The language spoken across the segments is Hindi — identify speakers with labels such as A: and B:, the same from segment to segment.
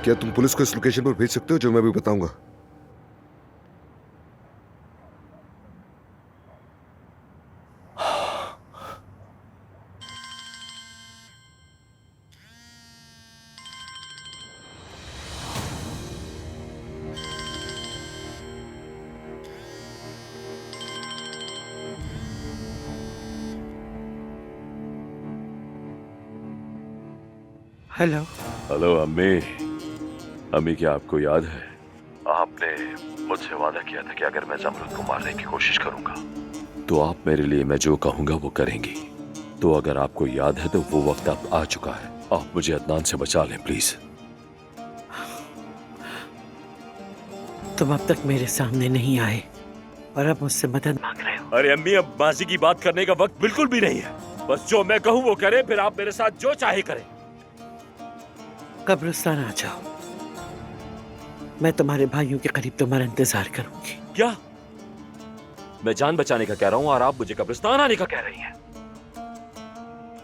A: क्या तुम पुलिस को इस लोकेशन पर भेज सकते हो जो मैं भी बताऊंगा?
B: हेलो।
C: हेलो अम्मी। अम्मी, क्या आपको याद है आपने मुझसे वादा किया था कि अगर मैं जमरुद को मारने की कोशिश करूंगा तो आप मेरे लिए मैं जो कहूंगा वो करेंगी। तो अगर आपको याद है तो वो वक्त अब आ चुका है। आप मुझे अदनान से बचा लें प्लीज।
B: तुम अब तक मेरे सामने नहीं आए और अब मुझसे मदद मांग रहे हो।
C: अरे अम्मी, अब माजी की बात करने का वक्त बिल्कुल भी नहीं है। बस जो मैं कहूँ वो करें, फिर आप मेरे साथ जो चाहे करें।
B: कब्रिस्तान आ जाओ, मैं तुम्हारे भाइयों के करीब तुम्हारा इंतजार करूंगी।
C: क्या? मैं जान बचाने का कह रहा हूँ और आप मुझे कब्रिस्तान आने का कह रही हैं?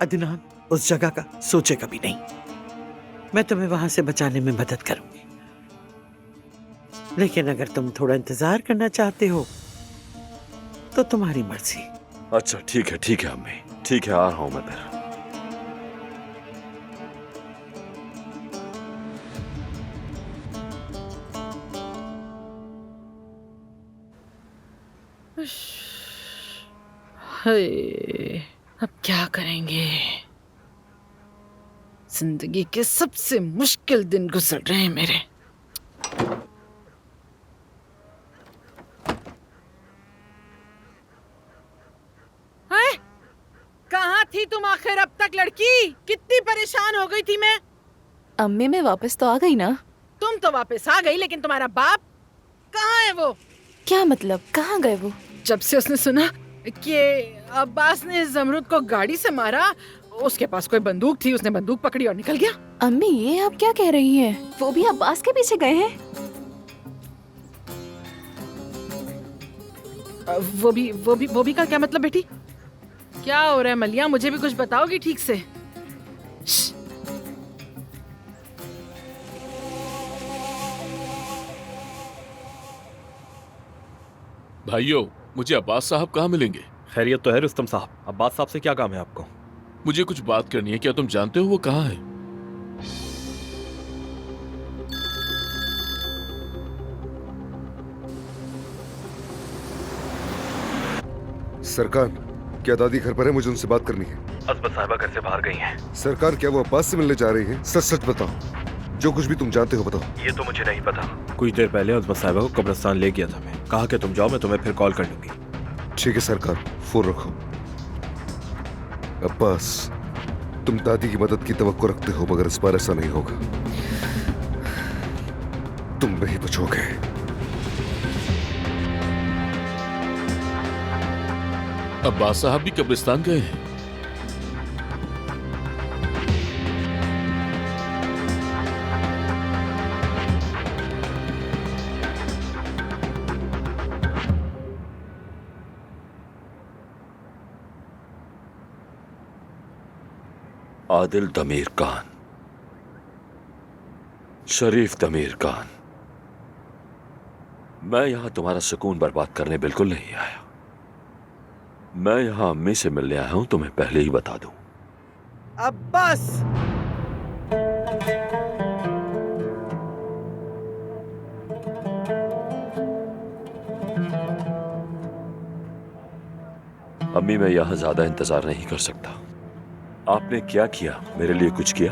B: अदनान उस जगह का सोचे कभी नहीं। मैं तुम्हें वहां से बचाने में मदद करूंगी, लेकिन अगर तुम थोड़ा इंतजार करना चाहते हो तो तुम्हारी मर्जी।
C: अच्छा ठीक है अम्मी, ठीक है, आ रहा हूँ मैं फिर।
D: हाय, अब क्या करेंगे? जिंदगी के सबसे मुश्किल दिन गुजर रहे हैं मेरे। हैं? कहाँ थी तुम आखिर अब तक लड़की? कितनी परेशान हो गई थी मैं।
E: अम्मी, मैं वापस तो आ गई ना।
D: तुम तो वापस आ गई, लेकिन तुम्हारा बाप कहाँ है? वो
E: क्या मतलब, कहाँ गए वो?
D: जब से उसने सुना कि अब्बास ने जमरुद को गाड़ी से मारा, उसके पास कोई बंदूक थी, उसने बंदूक पकड़ी और निकल गया।
E: अम्मी, ये आप क्या कह रही हैं? वो भी अब्बास के पीछे गए हैं?
D: वो भी का क्या मतलब बेटी? क्या हो रहा है मलिया? मुझे भी कुछ बताओगी ठीक से? श्श।
F: भाइयों, मुझे अब्बास साहब कहाँ मिलेंगे?
G: खैरियत तो है रुस्तम साहब। अब्बास साहब से क्या काम है आपको?
F: मुझे कुछ बात करनी है। क्या तुम जानते हो वो कहाँ है?
A: सरकार, क्या दादी घर पर है? मुझे उनसे बात करनी है।
G: अजमत साहिबा घर से बाहर गई हैं।
A: सरकार, क्या वो अब्बास से मिलने जा रही है? सच सच बताओ, जो कुछ भी तुम जानते हो बताओ।
G: ये तो मुझे नहीं पता। कुछ देर पहले अजमत साहिबा को कब्रिस्तान ले गया था मैं। कहा कि तुम जाओ, मैं तुम्हें फिर कॉल कर लूंगी।
A: ठीक है सरकार, फोन रखो। अब्बास, तुम दादी की मदद की तवक्को रखते हो, मगर इस बार ऐसा नहीं होगा। तुम नहीं बचोगे।
F: अब्बास साहब भी कब्रिस्तान गए हैं?
C: आदिल दमीर खान, शरीफ दमीर खान, मैं यहां तुम्हारा सुकून बर्बाद करने बिल्कुल नहीं आया। मैं यहां अम्मी से मिलने आया हूं, तुम्हें पहले ही बता दूं।
B: अब्बास,
C: अम्मी, मैं यहां ज्यादा इंतजार नहीं कर सकता। आपने क्या किया? मेरे लिए कुछ किया?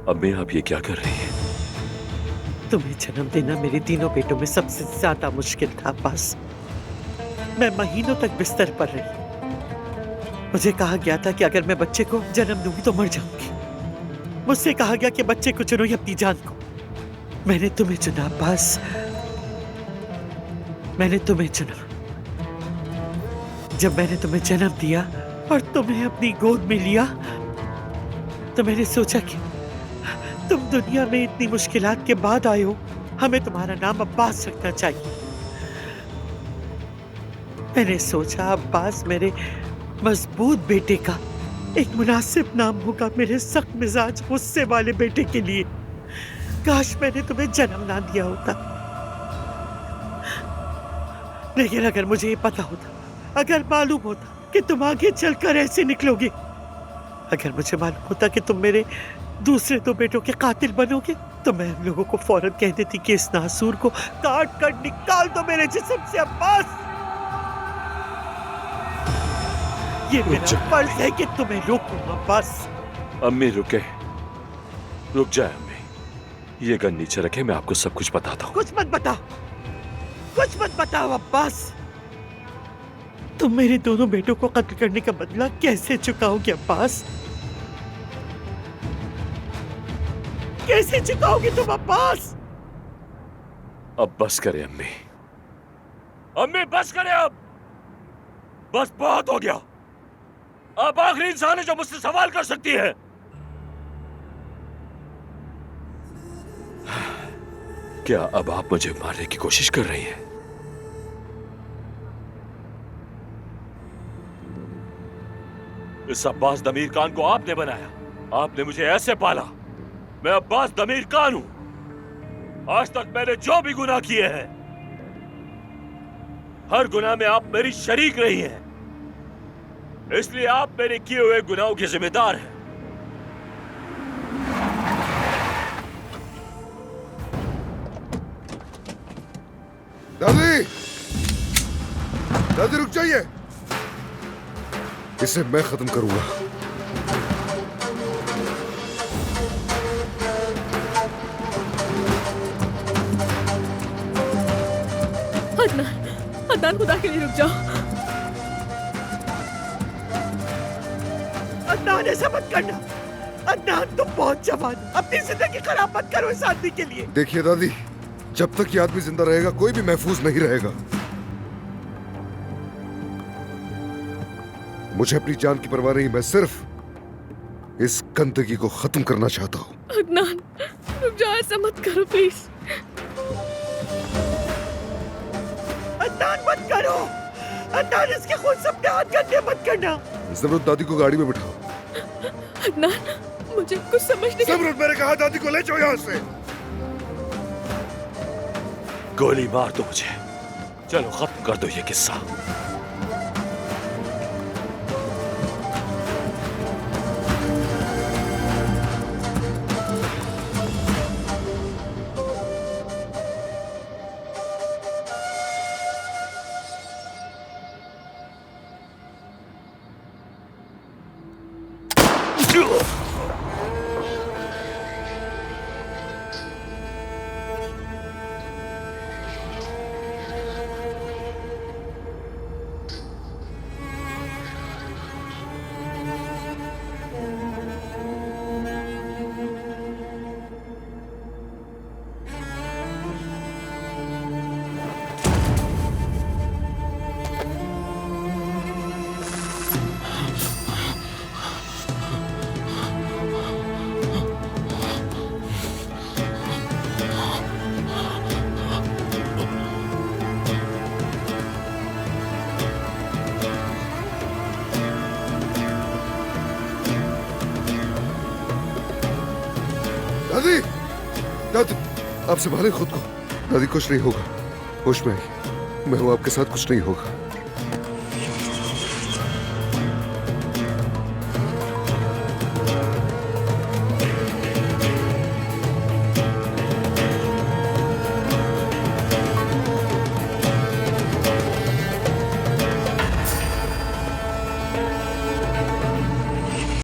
C: अम्मी, आप ये क्या कर रही हैं?
B: तुम्हें जन्म देना मेरे तीनों बेटों में सबसे ज्यादा मुश्किल था अब्बास। मैं महीनों तक बिस्तर पर रही। मुझे कहा गया था कि अगर मैं बच्चे को जन्म दूंगी तो मर जाऊंगी। मुझसे कहा गया कि बच्चे को चुनो या अपनी जान को। मैंने तुम्हें चुना अब्बास, मैंने तुम्हें चुना। जब मैंने तुम्हें जन्म दिया और तुम्हें अपनी गोद में लिया तो मैंने सोचा कि तुम दुनिया में इतनी मुश्किलात के बाद आए हो हमें तुम्हारा नाम अब्बास रखना चाहिए। मैंने सोचा अब्बास मेरे मजबूत बेटे का एक मुनासिब नाम होगा मेरे सख्त मिजाज गुस्से वाले बेटे के लिए। काश मैंने तुम्हें जन्म ना दिया होता। लेकिन अगर मुझे ये पता होता, अगर मालूम होता कि तुम आगे चलकर ऐसे निकलोगे, अगर मुझे मालूम होता कि तुम मेरे दूसरे दो बेटों के कातिल बनोगे, तो मैं हम लोगों को फौरन कह देती कि इस नासूर को काट कर निकाल दो मेरे जिस्म से अब्बास। ये मेरा फर्ज है कि तुम्हें रोकूं अब्बास।
C: अम्मी रुके, रुक जाए अम्मी। ये गन नीचे रखे, मैं आपको सब कुछ बताता हूँ।
B: कुछ मत बताओ, कुछ मत बताओ अब्बास। तुम मेरे दोनों बेटों को कत्ल करने का बदला कैसे चुकाओगे अब्बास? कैसे चुकाओगे तुम अब्बास?
C: अब बस करें अम्मी, अम्मी बस करें अब। बस बहुत हो गया। आप आखिरी इंसान है जो मुझसे सवाल कर सकती है। क्या अब आप मुझे मारने की कोशिश कर रही हैं? इस अब्बास दमीर खान को आपने बनाया, आपने मुझे ऐसे पाला। मैं अब्बास दमीर खान हूं। आज तक मैंने जो भी गुनाह किए हैं, हर गुनाह में आप मेरी शरीक रही हैं। इसलिए आप मेरे किए हुए गुनाहों के जिम्मेदार हैं।
A: दादी, दादी रुक जाइए, इसे मैं खत्म करूंगा।
E: अदनान, अदनान खुदा के लिए रुक जाओ।
B: अदनान ऐसा मत करना। अदनान तुम बहुत जवान हो, अपनी जिंदगी खराब मत करो इस आदमी के लिए।
A: देखिए दादी, जब तक ये आदमी जिंदा रहेगा कोई भी महफूज नहीं रहेगा। मुझे अपनी जान की परवाह नहीं, मैं सिर्फ इस गंदगी को खत्म करना चाहता हूँ।
E: अदनान रुक जाओ, ऐसा मत करो प्लीज।
B: अदनान मत करो। अदनान इसके खून से अपने हाथ गंदे मत करना।
A: जमरुद, दादी को गाड़ी में बिठाओ।
E: अदनान मुझे कुछ समझ नहीं।
A: जमरुद, मैंने कहा दादी को ले जाओ यहाँ से।
C: गोली मार दो मुझे, चलो खत्म कर दो ये किस्सा।
A: दादी, दादी, आप संभालें खुद को। दादी कुछ नहीं होगा, होश में आई। मैं हूं आपके साथ, कुछ नहीं होगा।